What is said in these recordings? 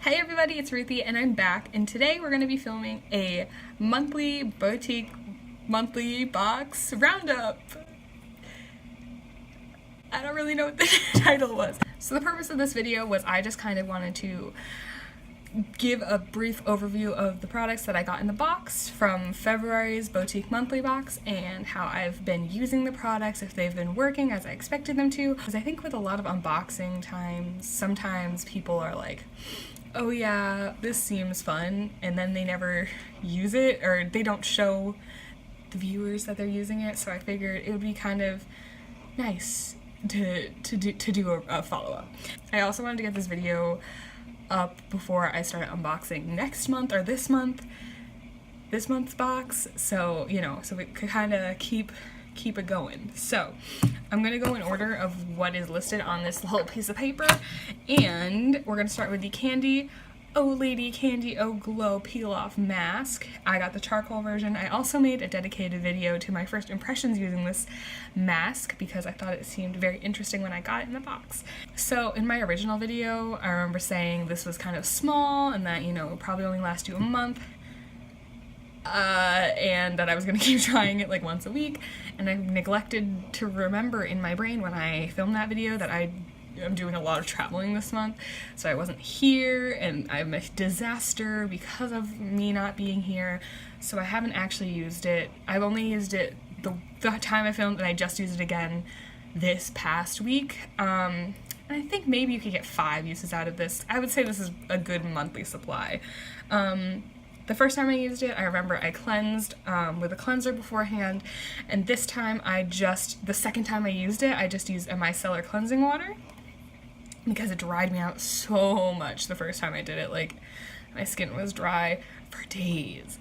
Hey everybody, it's Ruthie and I'm back, and today we're going to be filming a monthly boutique monthly box roundup. I don't really know what the title was. So the purpose of this video was I just kind of wanted to give a brief overview of the products that I got in the box from February's Boutique Monthly box and how I've been using the products, if they've been working as I expected them to. Because I think with a lot of unboxing times, sometimes people are like, oh yeah, this seems fun, and then they never use it or they don't show the viewers that they're using it. So I figured it would be kind of nice to do a follow-up. I also wanted to get this video up before I start unboxing next month or this month's box, so so we could kind of keep it going. So I'm gonna go in order of what is listed on this little piece of paper, and we're gonna start with the Candy Oh Lady Candy Oh Glow Peel Off Mask. I got the charcoal version. I also made a dedicated video to my first impressions using this mask because I thought it seemed very interesting when I got it in the box. So in my original video, I remember saying this was kind of small and that, it would probably only last you a month. And that I was going to keep trying it like once a week, and I neglected to remember in my brain when I filmed that video that I'm doing a lot of traveling this month, so I wasn't here, and I'm a disaster because of me not being here, so I haven't actually used it. I've only used it the time I filmed, and I just used it again this past week. And I think maybe you could get 5 uses out of this. I would say this is a good monthly supply. The first time I used it, I remember I cleansed with a cleanser beforehand, and this time the second time I used it, I just used a micellar cleansing water because it dried me out so much the first time I did it. Like, my skin was dry for days,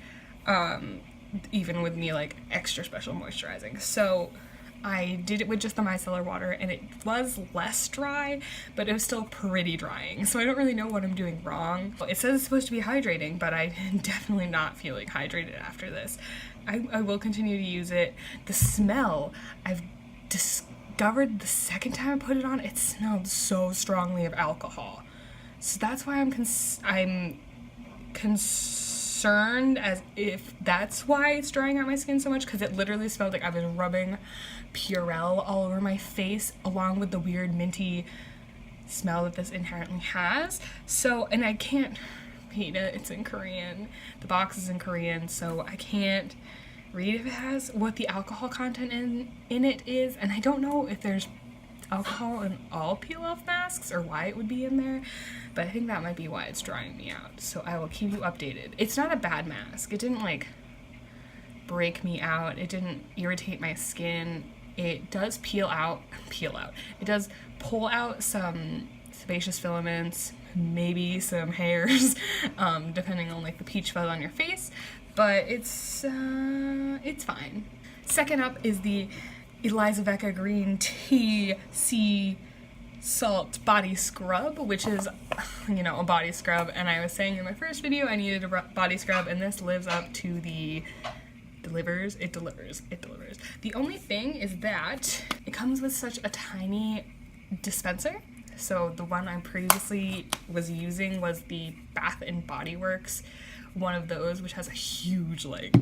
even with me like extra special moisturizing. So I did it with just the micellar water, and it was less dry, but it was still pretty drying. So I don't really know what I'm doing wrong. It says it's supposed to be hydrating, but I'm definitely not feeling hydrated after this. I will continue to use it. The smell, I've discovered the second time I put it on, it smelled so strongly of alcohol. So that's why I'm concerned as if that's why it's drying out my skin so much, because it literally smelled like I was rubbing Purell all over my face, along with the weird minty smell that this inherently has. So, and I can't read it, it's in Korean, the box is in Korean, so I can't read if it has what the alcohol content in it is, and I don't know if there's alcohol in all peel-off masks or why it would be in there, but I think that might be why it's drying me out. So I will keep you updated. It's not a bad mask. It didn't like break me out. It didn't irritate my skin. It does peel out. It does pull out some sebaceous filaments, maybe some hairs, depending on like the peach fuzz on your face, but it's fine. Second up is the Elizaveta Green Tea Sea Salt Body Scrub, which is, a body scrub, and I was saying in my first video I needed a body scrub, and this lives up to the it delivers. The only thing is that it comes with such a tiny dispenser. So the one I previously was using was the Bath and Body Works, one of those, which has a huge like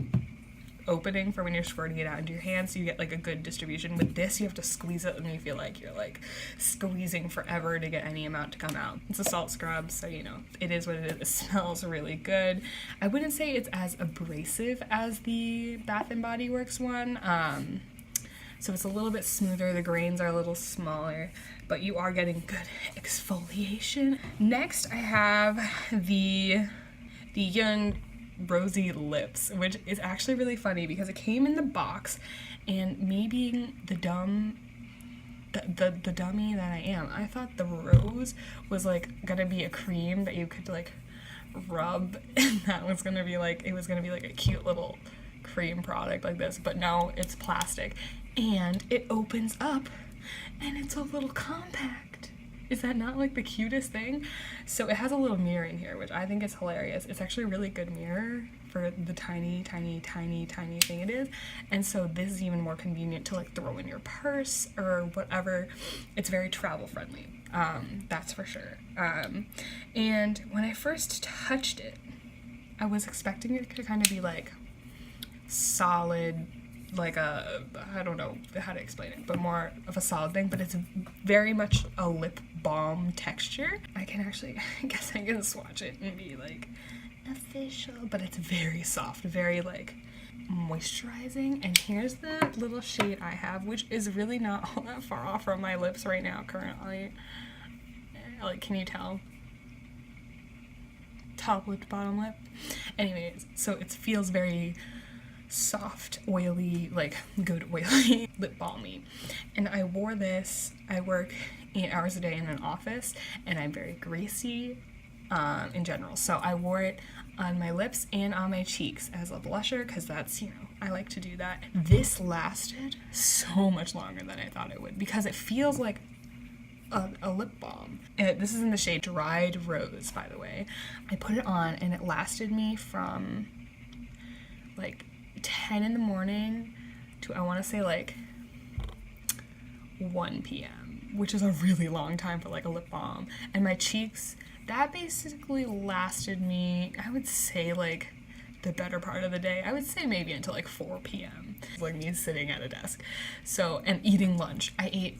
opening for when you're squirting it out into your hands, so you get like a good distribution. With this, you have to squeeze it, and you feel like you're like squeezing forever to get any amount to come out. It's a salt scrub, so it is what it is. It smells really good. I wouldn't say it's as abrasive as the Bath and Body Works one, so it's a little bit smoother, the grains are a little smaller, but you are getting good exfoliation. Next, I have the Yun Rosy Lips, which is actually really funny because it came in the box, and me being the dummy that I am, I thought the rose was like gonna be a cream that you could like rub, and that was gonna be like, it was gonna be like a cute little cream product like this, but no, it's plastic, and it opens up and it's a little compact. Is that not like the cutest thing? So it has a little mirror in here, which I think is hilarious. It's actually a really good mirror for the tiny thing it is. And so this is even more convenient to like throw in your purse or whatever. It's very travel friendly. That's for sure. And when I first touched it, I was expecting it to kind of be like solid, like I don't know how to explain it, but more of a solid thing, but it's very much a lip balm texture. I guess I can swatch it and be like official, but it's very soft, very like moisturizing. And here's the little shade I have, which is really not all that far off from my lips right now currently. Like, can you tell? Top lip, bottom lip. Anyways, so it feels very soft, oily, like good oily lip balmy. And I wore this, I work 8 hours a day in an office, and I'm very greasy in general. So I wore it on my lips and on my cheeks as a blusher, because that's, you know, I like to do that. This lasted so much longer than I thought it would, because it feels like a lip balm. This is in the shade Dried Rose, by the way. I put it on and it lasted me from like 10 in the morning to, I want to say, like 1 p.m., which is a really long time for like a lip balm. And my cheeks, that basically lasted me, I would say, like the better part of the day. I would say maybe until like 4 p.m. Like me sitting at a desk. So, and eating lunch. I ate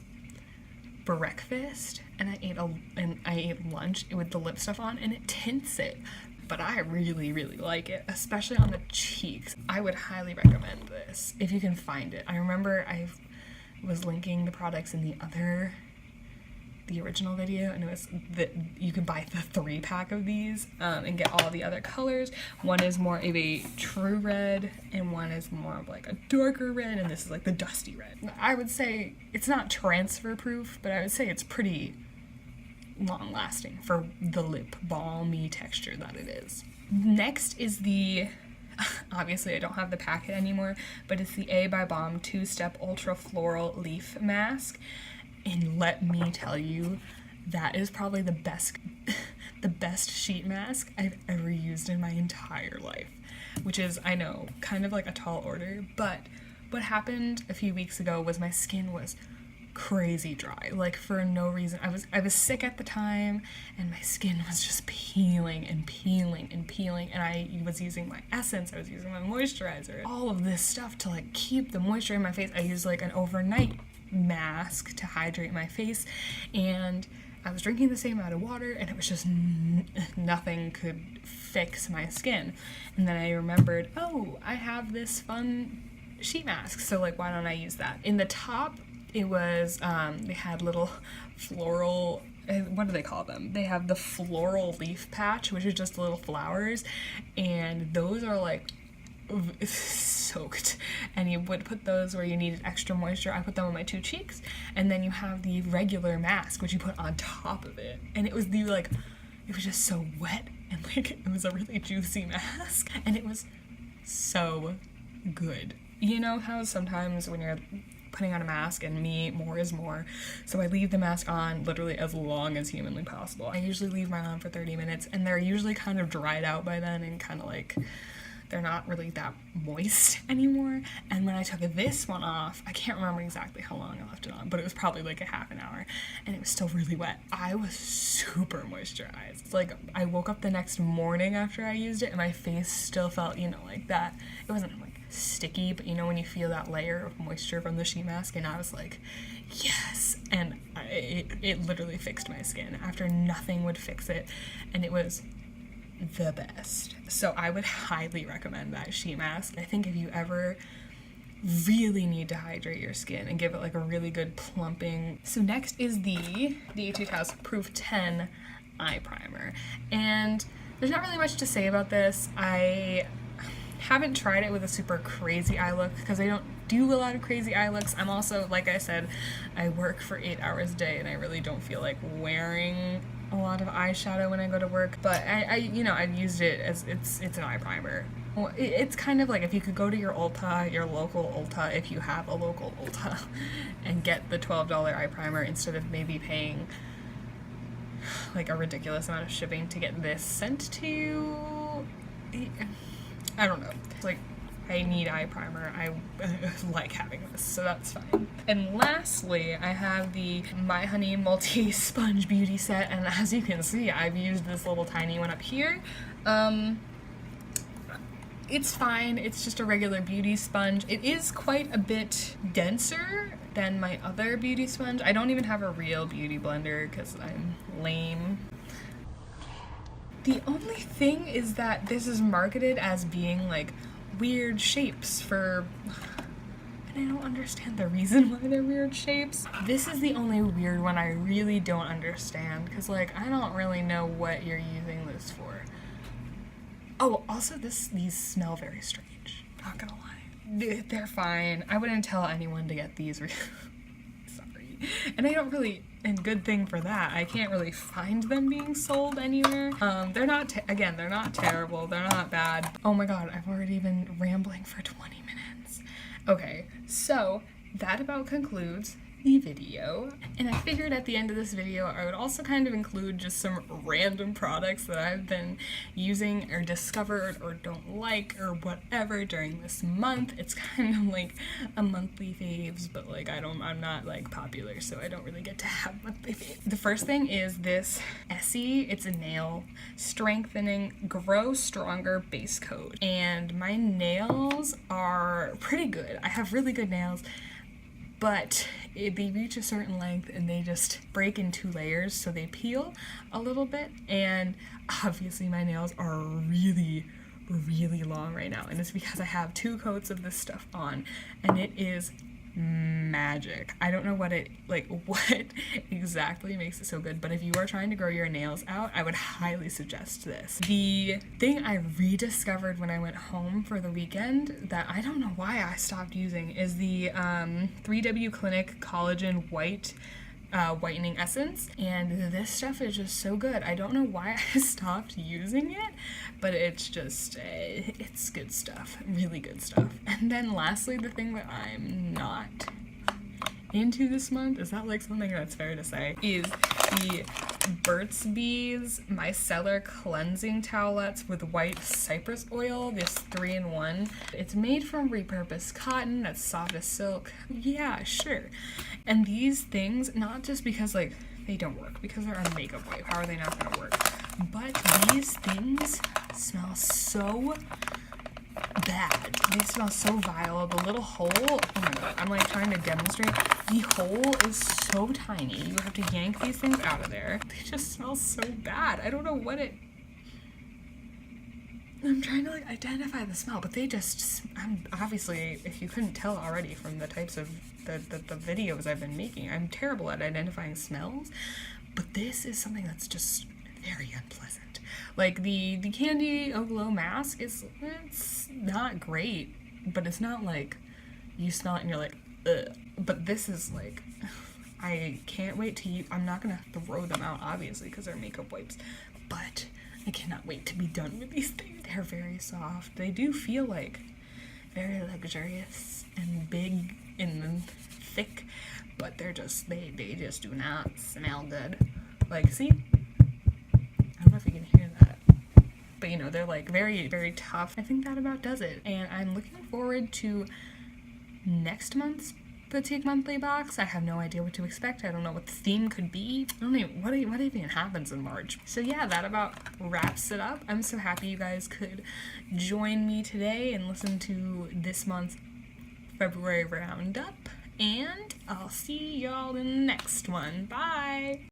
breakfast and I ate lunch with the lip stuff on, and it tints it. But I really, really like it, especially on the cheeks. I would highly recommend this if you can find it. I remember I was linking the products in the original video, and it was that you can buy the 3-pack of these and get all the other colors. One is more of a true red, and one is more of like a darker red, and this is like the dusty red. I would say it's not transfer proof, but I would say it's pretty long lasting for the lip balmy texture that it is. Next is the, obviously I don't have the packet anymore, but it's the A by Balm 2-Step Ultra Floral Leaf Mask. And let me tell you, that is probably the best sheet mask I've ever used in my entire life, which is, I know, kind of like a tall order, but what happened a few weeks ago was my skin was crazy dry, like for no reason. I was sick at the time, and my skin was just peeling and peeling and peeling, and I was using my essence, I was using my moisturizer, all of this stuff to like keep the moisture in my face. I used like an overnight mask to hydrate my face, and I was drinking the same amount of water, and it was just nothing could fix my skin. And then I remembered, oh, I have this fun sheet mask, so like why don't I use that? In the top it was they had little floral, what do they call them? They have the floral leaf patch, which is just little flowers, and those are like soaked, and you would put those where you needed extra moisture. I put them on my 2 cheeks, and then you have the regular mask, which you put on top of it, and it was just so wet, and like it was a really juicy mask, and it was so good. You know how sometimes when you're putting on a mask, and more is more, so I leave the mask on literally as long as humanly possible. I usually leave mine on for 30 minutes, and they're usually kind of dried out by then, and kind of like they're not really that moist anymore. And when I took this one off, I can't remember exactly how long I left it on, but it was probably like a half an hour, and it was still really wet. I was super moisturized. It's like I woke up the next morning after I used it, and my face still felt, you know, like that. It wasn't like sticky, but you know when you feel that layer of moisture from the sheet mask, and I was like, yes. And it literally fixed my skin after nothing would fix it, and it was the best. So I would highly recommend that sheet mask. I think if you ever really need to hydrate your skin and give it like a really good plumping. So next is the Etude House Proof 10 Eye Primer, and there's not really much to say about this. I haven't tried it with a super crazy eye look because I don't do a lot of crazy eye looks. I'm also, like I said, I work for 8 hours a day, and I really don't feel like wearing a lot of eyeshadow when I go to work, but I've used it as it's an eye primer. Well, it's kind of like if you could go to your Ulta, your local Ulta, if you have a local Ulta, and get the $12 eye primer instead of maybe paying like a ridiculous amount of shipping to get this sent to you. I don't know. It's like I need eye primer. I like having this, so that's fine. And lastly, I have the My Honey Multi-Sponge Beauty Set, and as you can see, I've used this little tiny one up here. It's fine, it's just a regular beauty sponge. It is quite a bit denser than my other beauty sponge. I don't even have a real beauty blender because I'm lame. The only thing is that this is marketed as being like weird shapes for, and I don't understand the reason why they're weird shapes. This is the only weird one I really don't understand, because like I don't really know what you're using this for. Oh, also these smell very strange, not gonna lie. They're fine. I wouldn't tell anyone to get these. Sorry. And I don't really, and good thing for that, I can't really find them being sold anywhere. They're not, again, they're not terrible, they're not bad. Oh my god, I've already been rambling for 20 minutes. Okay, so that about concludes the video, and I figured at the end of this video I would also kind of include just some random products that I've been using or discovered or don't like or whatever during this month. It's kind of like a monthly faves, but like I'm not like popular, so I don't really get to have monthly faves. The first thing is this Essie. It's a nail strengthening grow stronger base coat, and my nails are pretty good. I have really good nails, but they reach a certain length and they just break in 2 layers, so they peel a little bit, and obviously my nails are really long right now, and it's because I have 2 coats of this stuff on, and it is magic. I don't know what exactly makes it so good, but if you are trying to grow your nails out, I would highly suggest this. The thing I rediscovered when I went home for the weekend that I don't know why I stopped using is the 3W Clinic Collagen Whitening Essence, and this stuff is just so good. I don't know why I stopped using it, but it's just, it's good stuff, really good stuff. And then lastly, the thing that I'm not into this month, is that like something that's fair to say, is the Burt's Bees Micellar Cleansing Towelettes with white cypress oil, this 3-in-1. It's made from repurposed cotton that's soft as silk. Yeah, sure. And these things, not just because like they don't work, because they're a makeup wipe, how are they not gonna work? But these things smell so bad. They smell so vile. The little hole, oh my god, I'm like trying to demonstrate. The hole is so tiny. You have to yank these things out of there. They just smell so bad. I don't know what it, I'm trying to like identify the smell, but they just, I'm obviously, if you couldn't tell already from the types of the videos I've been making, I'm terrible at identifying smells, but this is something that's just very unpleasant. Like the Candy O Glow mask it's not great, but it's not like you smell it and you're like, ugh. But this is like, I can't wait to use, I'm not gonna throw them out obviously because they're makeup wipes, but I cannot wait to be done with these things. They're very soft. They do feel like very luxurious and big and thick, but they're just, they just do not smell good. Like, see? I don't know if you can hear that. But you know, they're like very tough. I think that about does it. And I'm looking forward to next month's Boutique Monthly box. I have no idea what to expect. I don't know what the theme could be. I don't know what even happens in March. So yeah, that about wraps it up. I'm so happy you guys could join me today and listen to this month's February roundup. And I'll see y'all in the next one. Bye!